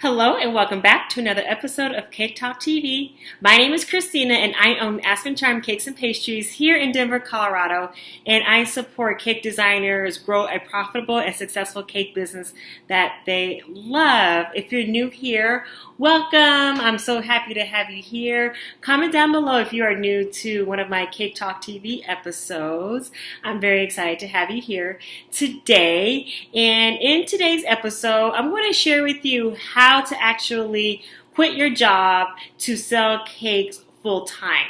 Hello and welcome back to another episode of Cake Talk TV. My name is Christina and I own Aspen Charm Cakes and Pastries here in Denver, Colorado, and I support cake designers grow a profitable and successful cake business that they love. If you're new here, welcome. I'm so happy to have you here. Comment down below if you are new to one of my Cake Talk TV episodes. I'm very excited to have you here today. And in today's episode, I'm going to share with you how to actually quit your job to sell cakes full time.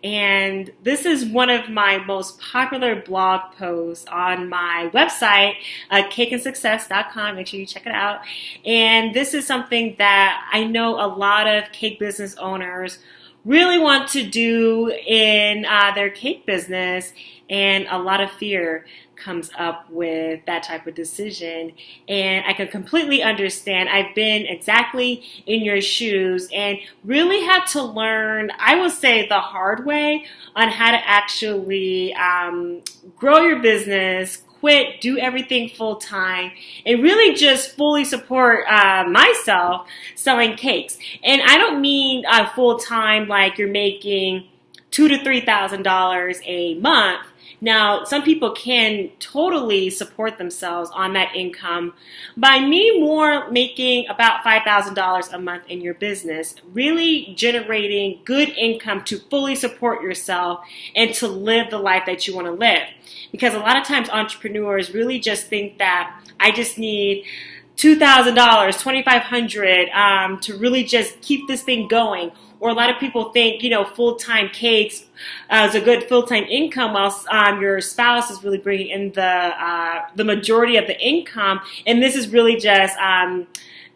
And this is one of my most popular blog posts on my website, cakeandsuccess.com. Make sure you check it out. And this is something that I know a lot of cake business owners really want to do in their cake business, and a lot of fear comes up with that type of decision. And I can completely understand. I've been exactly in your shoes and really had to learn, I would say the hard way, on how to actually grow your business, quit, do everything full time, and really just fully support myself selling cakes. And I don't mean full time like you're making $2,000 to $3,000 a month. Now, some people can totally support themselves on that income. By me more making about $5,000 a month in your business, really generating good income to fully support yourself and to live the life that you want to live. Because a lot of times entrepreneurs really just think that I just need $2,000, $2,500 to really just keep this thing going. Or a lot of people think, full-time cakes is a good full-time income while your spouse is really bringing in the majority of the income. And this is really just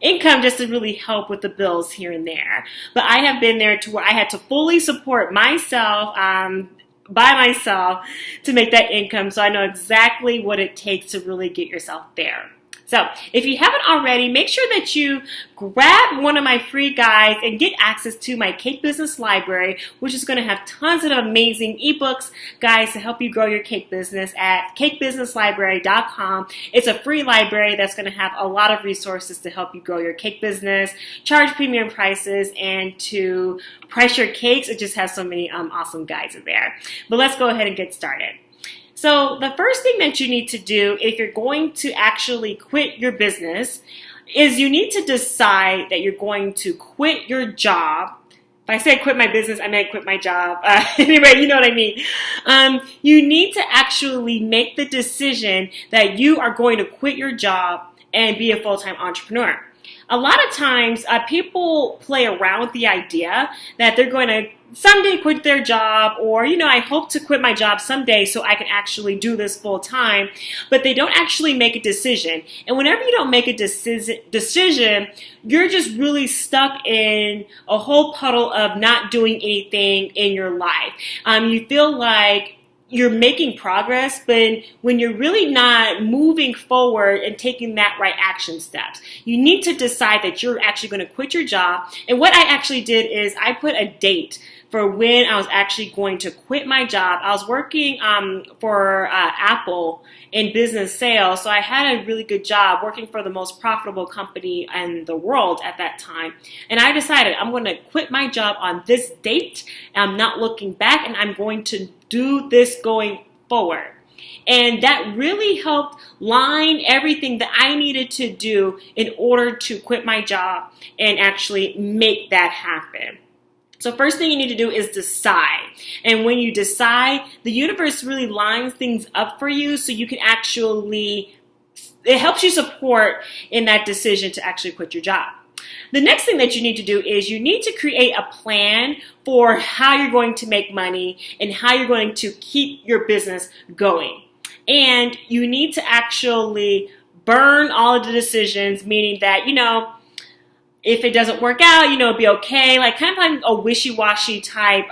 income just to really help with the bills here and there. But I have been there to where I had to fully support myself by myself to make that income. So I know exactly what it takes to really get yourself there. So if you haven't already, make sure that you grab one of my free guides and get access to my Cake Business Library, which is going to have tons of amazing ebooks, guides to help you grow your cake business at cakebusinesslibrary.com. It's a free library that's going to have a lot of resources to help you grow your cake business, charge premium prices, and to price your cakes. It just has so many awesome guides in there. But let's go ahead and get started. So the first thing that you need to do if you're going to actually quit your business is you need to decide that you're going to quit your job. If I say quit my business, I meant quit my job. Anyway, you know what I mean. You need to actually make the decision that you are going to quit your job and be a full-time entrepreneur. A lot of times, people play around with the idea that they're going to someday quit their job, or, I hope to quit my job someday so I can actually do this full time, but they don't actually make a decision. And whenever you don't make a decision, you're just really stuck in a whole puddle of not doing anything in your life. You feel like you're making progress, but when you're really not moving forward and taking that right action steps, you need to decide that you're actually going to quit your job. And what I actually did is I put a date for when I was actually going to quit my job. I was working for Apple in business sales, so I had a really good job working for the most profitable company in the world at that time. And I decided I'm going to quit my job on this date. I'm not looking back, and I'm going to do this going forward. And that really helped line everything that I needed to do in order to quit my job and actually make that happen. So first thing you need to do is decide. And when you decide, the universe really lines things up for you so you can actually, it helps you support in that decision to actually quit your job. The next thing that you need to do is you need to create a plan for how you're going to make money and how you're going to keep your business going. And you need to actually burn all of the decisions, meaning that, if it doesn't work out, it'll be okay. Like kind of like a wishy-washy type.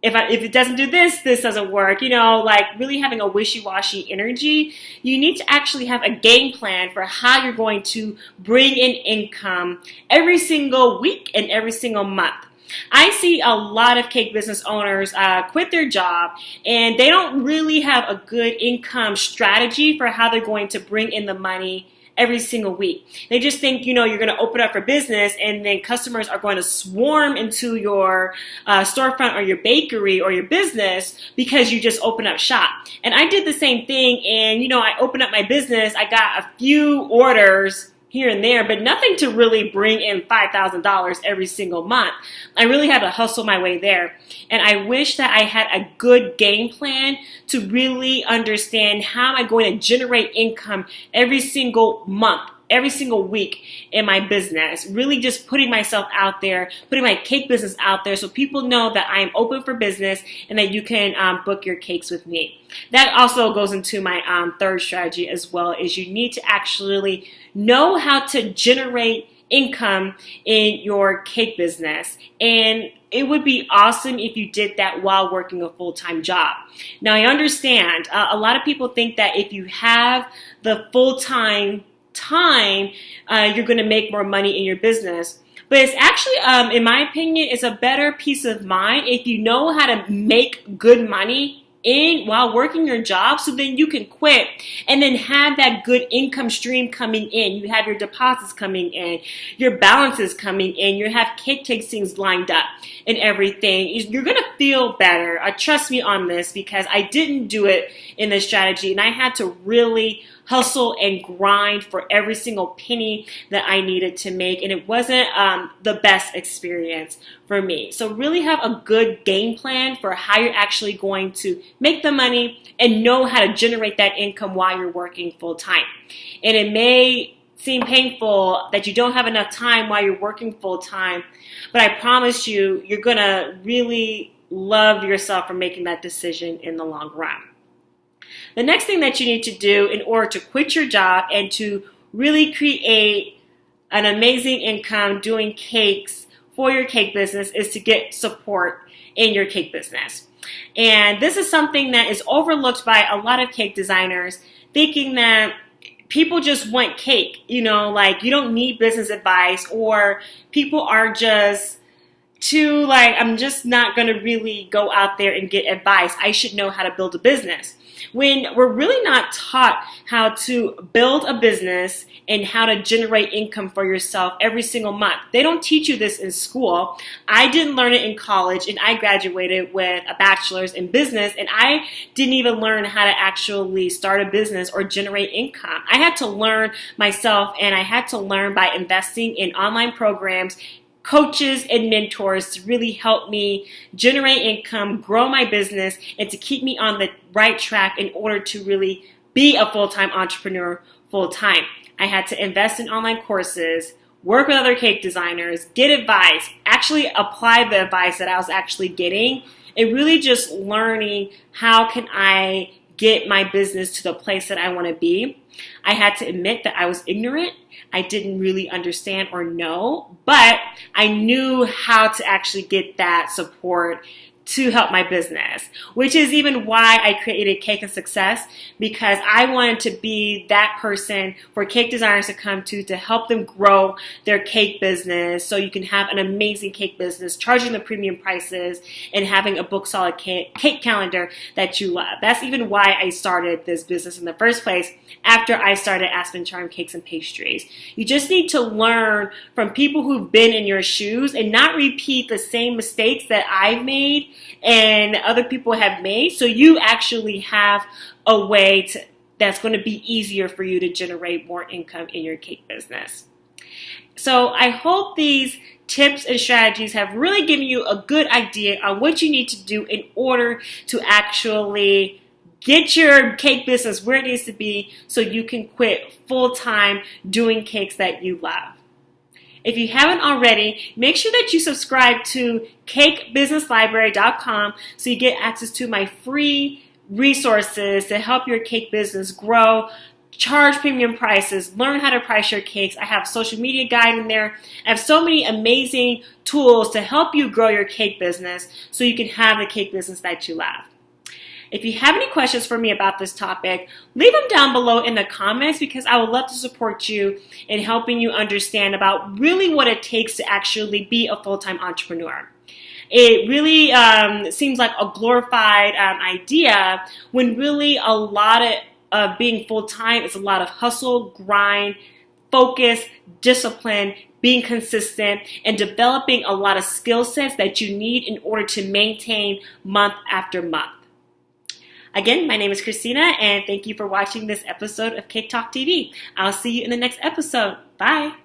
If it doesn't do this, this doesn't work. Like really having a wishy-washy energy. You need to actually have a game plan for how you're going to bring in income every single week and every single month. I see a lot of cake business owners quit their job and they don't really have a good income strategy for how they're going to bring in the money every single week. They just think, you're going to open up for business and then customers are going to swarm into your storefront or your bakery or your business because you just open up shop. And I did the same thing, and I opened up my business. I got a few orders here and there, but nothing to really bring in $5,000 every single month. I really had to hustle my way there. And I wish that I had a good game plan to really understand how am I going to generate income every single month, every single week in my business. Really just putting myself out there, putting my cake business out there so people know that I am open for business and that you can book your cakes with me. That also goes into my third strategy as well, is you need to actually know how to generate income in your cake business. And it would be awesome if you did that while working a full-time job. Now, I understand a lot of people think that if you have the full-time time, you're going to make more money in your business. But it's actually, in my opinion, it's a better peace of mind if you know how to make good money while working your job, so then you can quit and then have that good income stream coming in. You have your deposits coming in, your balances coming in, you have cake tastings lined up and everything. You're going to feel better. Trust me on this, because I didn't do it in this strategy and I had to really hustle and grind for every single penny that I needed to make, and it wasn't the best experience for me. So really have a good game plan for how you're actually going to make the money and know how to generate that income while you're working full time. And it may seem painful that you don't have enough time while you're working full time, but I promise you, you're gonna really love yourself for making that decision in the long run. The next thing that you need to do in order to quit your job and to really create an amazing income doing cakes for your cake business is to get support in your cake business. And this is something that is overlooked by a lot of cake designers, thinking that people just want cake, like you don't need business advice, or people are just too I'm just not going to really go out there and get advice. I should know how to build a business. When we're really not taught how to build a business and how to generate income for yourself every single month. They don't teach you this in school. I didn't learn it in college, and I graduated with a bachelor's in business, and I didn't even learn how to actually start a business or generate income. I had to learn myself, and I had to learn by investing in online programs, coaches, and mentors to really help me generate income, grow my business, and to keep me on the right track in order to really be a full-time entrepreneur full-time. I had to invest in online courses, work with other cake designers, get advice, actually apply the advice that I was actually getting, and really just learning how can I get my business to the place that I want to be. I had to admit that I was ignorant. I didn't really understand or know, but I knew how to actually get that support to help my business, which is even why I created Cake and Success, because I wanted to be that person for cake designers to come to help them grow their cake business, so you can have an amazing cake business, charging the premium prices and having a book solid cake calendar that you love. That's even why I started this business in the first place after I started Aspen Charm Cakes and Pastries. You just need to learn from people who've been in your shoes and not repeat the same mistakes that I've made and other people have made, so you actually have a way that's going to be easier for you to generate more income in your cake business. So I hope these tips and strategies have really given you a good idea on what you need to do in order to actually get your cake business where it needs to be so you can quit full-time doing cakes that you love. If you haven't already, make sure that you subscribe to cakebusinesslibrary.com so you get access to my free resources to help your cake business grow, charge premium prices, learn how to price your cakes. I have a social media guide in there. I have so many amazing tools to help you grow your cake business so you can have the cake business that you love. If you have any questions for me about this topic, leave them down below in the comments, because I would love to support you in helping you understand about really what it takes to actually be a full-time entrepreneur. It really seems like a glorified idea when really a lot of being full-time is a lot of hustle, grind, focus, discipline, being consistent, and developing a lot of skill sets that you need in order to maintain month after month. Again, my name is Christina, and thank you for watching this episode of Cake Talk TV. I'll see you in the next episode. Bye.